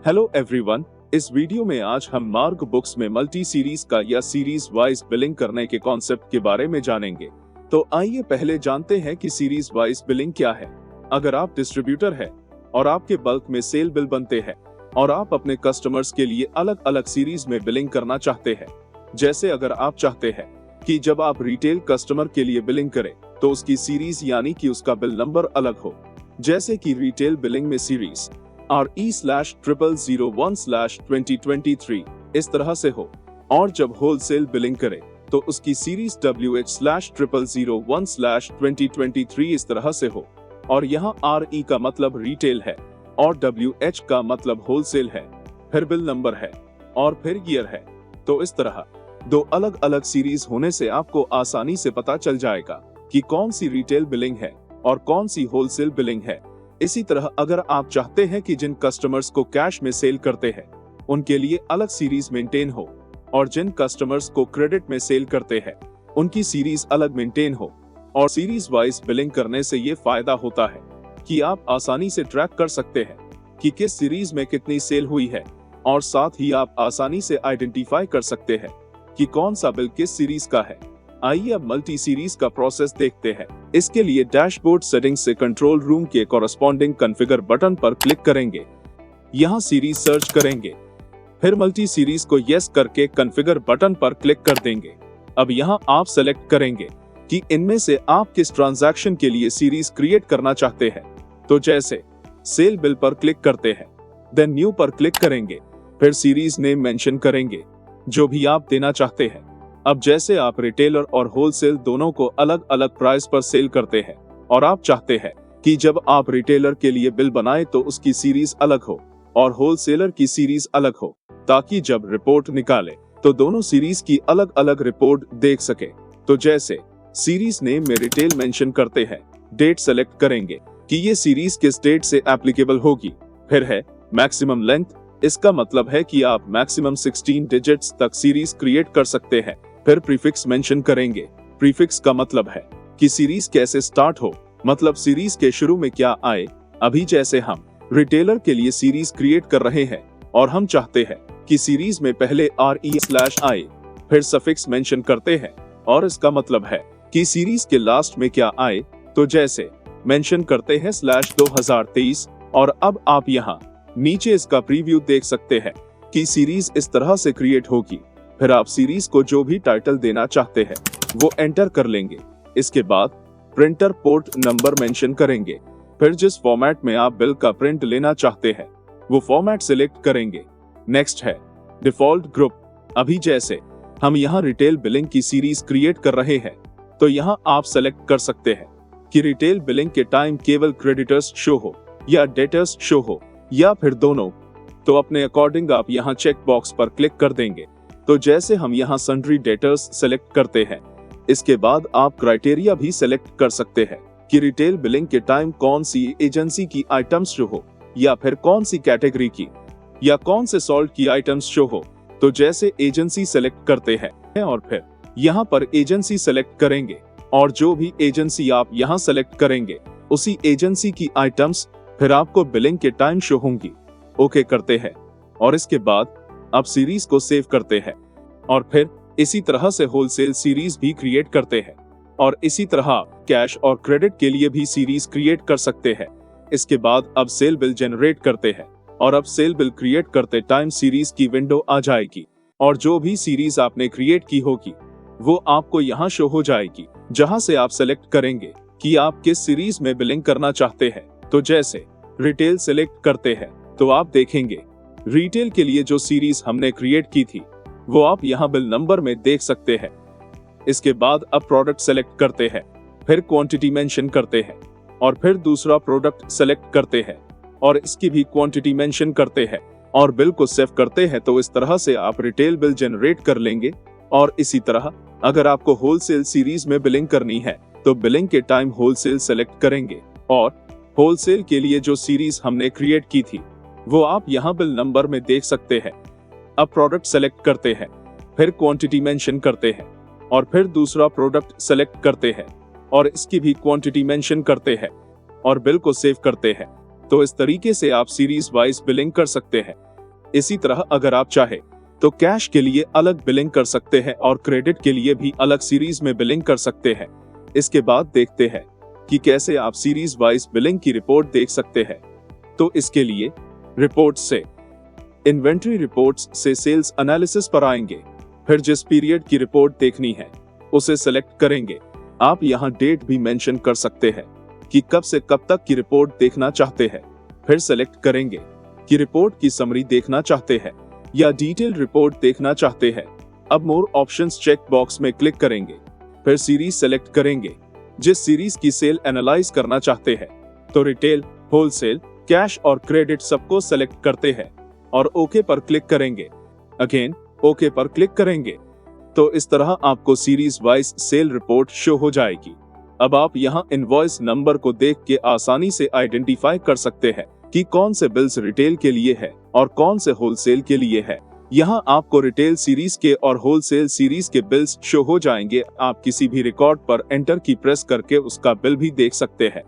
Hello everyone, इस video में आज हम मार्ग बुक्स में मल्टी सीरीज का या सीरीज वाइज बिलिंग करने के कॉन्सेप्ट के बारे में जानेंगे। तो आइए पहले जानते हैं कि सीरीज वाइज बिलिंग क्या है। अगर आप डिस्ट्रीब्यूटर हैं और आपके बल्क में सेल बिल बनते हैं और आप अपने कस्टमर्स के लिए अलग अलग सीरीज में बिलिंग करना चाहते हैं, जैसे अगर आप चाहते हैं कि जब आप रिटेल कस्टमर के लिए बिलिंग करें तो उसकी सीरीज यानी कि उसका बिल नंबर अलग हो, जैसे कि रिटेल बिलिंग में सीरीज RE/0001/2023 इस तरह से हो, और जब होलसेल बिलिंग करे तो उसकी सीरीज WH/0001/2023 इस तरह से हो, और यहाँ RE का मतलब रिटेल है और WH का मतलब होलसेल है, फिर बिल नंबर है और फिर ईयर है। तो इस तरह दो अलग अलग सीरीज होने से आपको आसानी से पता चल जाएगा कि कौन सी रिटेल बिलिंग है और कौन सी होलसेल बिलिंग है। इसी तरह अगर आप चाहते हैं कि जिन कस्टमर्स को कैश में सेल करते हैं उनके लिए अलग सीरीज मेंटेन हो, और जिन कस्टमर्स को क्रेडिट में सेल करते हैं उनकी सीरीज अलग मेंटेन हो, और सीरीज वाइज बिलिंग करने से ये फायदा होता है कि आप आसानी से ट्रैक कर सकते हैं कि किस सीरीज में कितनी सेल हुई है, और साथ ही आप आसानी से आइडेंटिफाई कर सकते हैं कि कौन सा बिल किस सीरीज का है। आइए अब मल्टी सीरीज का प्रोसेस देखते हैं। इसके लिए डैशबोर्ड सेटिंग्स से कंट्रोल रूम के कॉरस्पॉन्डिंग कॉन्फ़िगर बटन पर क्लिक करेंगे। यहाँ सीरीज सर्च करेंगे, फिर मल्टी सीरीज को यस करके कॉन्फ़िगर बटन पर क्लिक कर देंगे। अब यहाँ आप सेलेक्ट करेंगे कि इनमें से आप किस ट्रांजैक्शन के लिए सीरीज क्रिएट करना चाहते हैं। तो जैसे सेल बिल पर क्लिक करते हैं, देन न्यू पर क्लिक करेंगे, फिर सीरीज नेम मेंशन करेंगे जो भी आप देना चाहते हैं। अब जैसे आप रिटेलर और होलसेल दोनों को अलग अलग प्राइस पर सेल करते हैं और आप चाहते हैं कि जब आप रिटेलर के लिए बिल बनाएं तो उसकी सीरीज अलग हो और होलसेलर की सीरीज अलग हो, ताकि जब रिपोर्ट निकाले तो दोनों सीरीज की अलग अलग रिपोर्ट देख सके। तो जैसे सीरीज नेम में रिटेल मेंशन करते हैं, डेट सेलेक्ट करेंगे कि ये सीरीज किस डेट से एप्लीकेबल होगी। फिर है मैक्सिमम लेंथ, इसका मतलब है कि आप मैक्सिमम 16 डिजिट्स तक सीरीज क्रिएट कर सकते हैं। फिर प्रीफिक्स मेंशन करेंगे, प्रीफिक्स का मतलब है कि सीरीज कैसे स्टार्ट हो, मतलब सीरीज के शुरू में क्या आए। अभी जैसे हम रिटेलर के लिए सीरीज क्रिएट कर रहे हैं और हम चाहते हैं कि सीरीज में पहले RE/ आए, फिर सफिक्स मेंशन करते हैं और इसका मतलब है कि सीरीज के लास्ट में क्या आए। तो जैसे मेंशन करते हैं /2023, और अब आप यहाँ नीचे इसका प्रीव्यू देख सकते हैं कि सीरीज इस तरह से क्रिएट होगी। फिर आप सीरीज को जो भी टाइटल देना चाहते हैं वो एंटर कर लेंगे। इसके बाद प्रिंटर पोर्ट नंबर मेंशन करेंगे, फिर जिस फॉर्मेट में आप बिल का प्रिंट लेना चाहते हैं वो फॉर्मेट सिलेक्ट करेंगे। नेक्स्ट है डिफॉल्ट ग्रुप। अभी जैसे हम यहाँ रिटेल बिलिंग की सीरीज क्रिएट कर रहे हैं, तो यहाँ आप सेलेक्ट कर सकते हैं कि रिटेल बिलिंग के टाइम केवल क्रेडिटर्स शो हो या डेटर्स शो हो, या फिर दोनों। तो अपने अकॉर्डिंग आप यहाँ चेक बॉक्स पर क्लिक कर देंगे। तो जैसे हम यहाँ सन्ड्री डेटर्स सेलेक्ट करते हैं, इसके बाद आप क्राइटेरिया भी सेलेक्ट कर सकते हैं कि रिटेल बिलिंग के टाइम कौन सी एजेंसी की आइटम्स शो हो, या फिर कौन सी कैटेगरी की या कौन से सॉल्ट की आइटम्स शो हो। तो जैसे एजेंसी सेलेक्ट करते हैं और फिर यहाँ पर एजेंसी सेलेक्ट करेंगे, और जो भी एजेंसी आप यहाँ सेलेक्ट करेंगे उसी एजेंसी की आइटम्स फिर आपको बिलिंग के टाइम शो होंगी। ओके करते हैं और इसके बाद अब सीरीज को सेव करते हैं, और फिर इसी तरह से होलसेल सीरीज भी क्रिएट करते हैं, और इसी तरह कैश और क्रेडिट के लिए भी सीरीज क्रिएट कर सकते हैं। इसके बाद अब सेल बिल जनरेट करते हैं, और अब सेल बिल क्रिएट करते टाइम सीरीज की विंडो आ जाएगी, और जो भी सीरीज आपने क्रिएट की होगी वो आपको यहाँ शो हो जाएगी, जहाँ से आप सेलेक्ट करेंगे कि आप किस सीरीज में बिलिंग करना चाहते हैं। तो जैसे रिटेल सेलेक्ट करते हैं तो आप देखेंगे रिटेल के लिए जो सीरीज हमने क्रिएट की थी वो आप यहाँ बिल नंबर में देख सकते हैं। इसके बाद अब प्रोडक्ट सेलेक्ट करते हैं, फिर क्वांटिटी मेंशन करते हैं, और फिर दूसरा प्रोडक्ट सेलेक्ट करते हैं और इसकी भी क्वांटिटी मेंशन करते हैं और बिल को सेव करते हैं। तो इस तरह से आप रिटेल बिल जनरेट कर लेंगे। और इसी तरह अगर आपको होलसेल सीरीज में बिलिंग करनी है तो बिलिंग के टाइम होलसेल सेलेक्ट करेंगे, और होलसेल के लिए जो सीरीज हमने क्रिएट की थी वो आप यहाँ बिल नंबर में देख सकते हैं। अब प्रोडक्ट सेलेक्ट करते हैं, फिर क्वांटिटी मेंशन करते हैं, और फिर दूसरा प्रोडक्ट सेलेक्ट करते हैं और इसकी भी क्वांटिटी मेंशन करते हैं और बिल को सेव करते हैं। तो इस तरीके से आप सीरीज वाइज बिलिंग कर सकते हैं। इसी तरह अगर आप चाहे तो कैश के लिए अलग बिलिंग कर सकते हैं और क्रेडिट के लिए भी अलग सीरीज में बिलिंग कर सकते हैं। इसके बाद देखते हैं कि कैसे आप सीरीज वाइज बिलिंग की रिपोर्ट देख सकते हैं। तो इसके लिए रिपोर्ट्स से इन्वेंट्री रिपोर्ट्स से सेल्स एनालिसिस पर आएंगे। फिर जिस पीरियड की रिपोर्ट देखनी है उसे सेलेक्ट करेंगे। आप यहाँ डेट भी मेंशन कर सकते हैं कि कब से कब तक की रिपोर्ट देखना चाहते हैं। फिर सेलेक्ट करेंगे कि रिपोर्ट की समरी देखना चाहते हैं या डिटेल रिपोर्ट देखना चाहते हैं। अब मोर ऑप्शंस चेक बॉक्स में क्लिक करेंगे। फिर सीरीज सेलेक्ट करेंगे जिस सीरीज की सेल एनालाइज करना चाहते हैं। तो रिटेल, होलसेल, कैश और क्रेडिट सबको सेलेक्ट करते हैं और ओके पर क्लिक करेंगे। अगेन ओके पर क्लिक करेंगे। तो इस तरह आपको series wise sale report show हो जाएगी। अब आप यहाँ इनवॉइस नंबर को देख के आसानी से आइडेंटिफाई कर सकते हैं कि कौन से बिल्स रिटेल के लिए है और कौन से होलसेल के लिए है। यहाँ आपको रिटेल सीरीज के और होलसेल सीरीज के बिल्स शो हो जाएंगे। आप किसी भी रिकॉर्ड पर एंटर की प्रेस करके उसका बिल भी देख सकते हैं।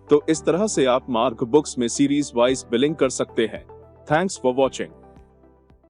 तो इस तरह से आप मार्क बुक्स में सीरीज वाइज बिलिंग कर सकते हैं। Thanks for watching.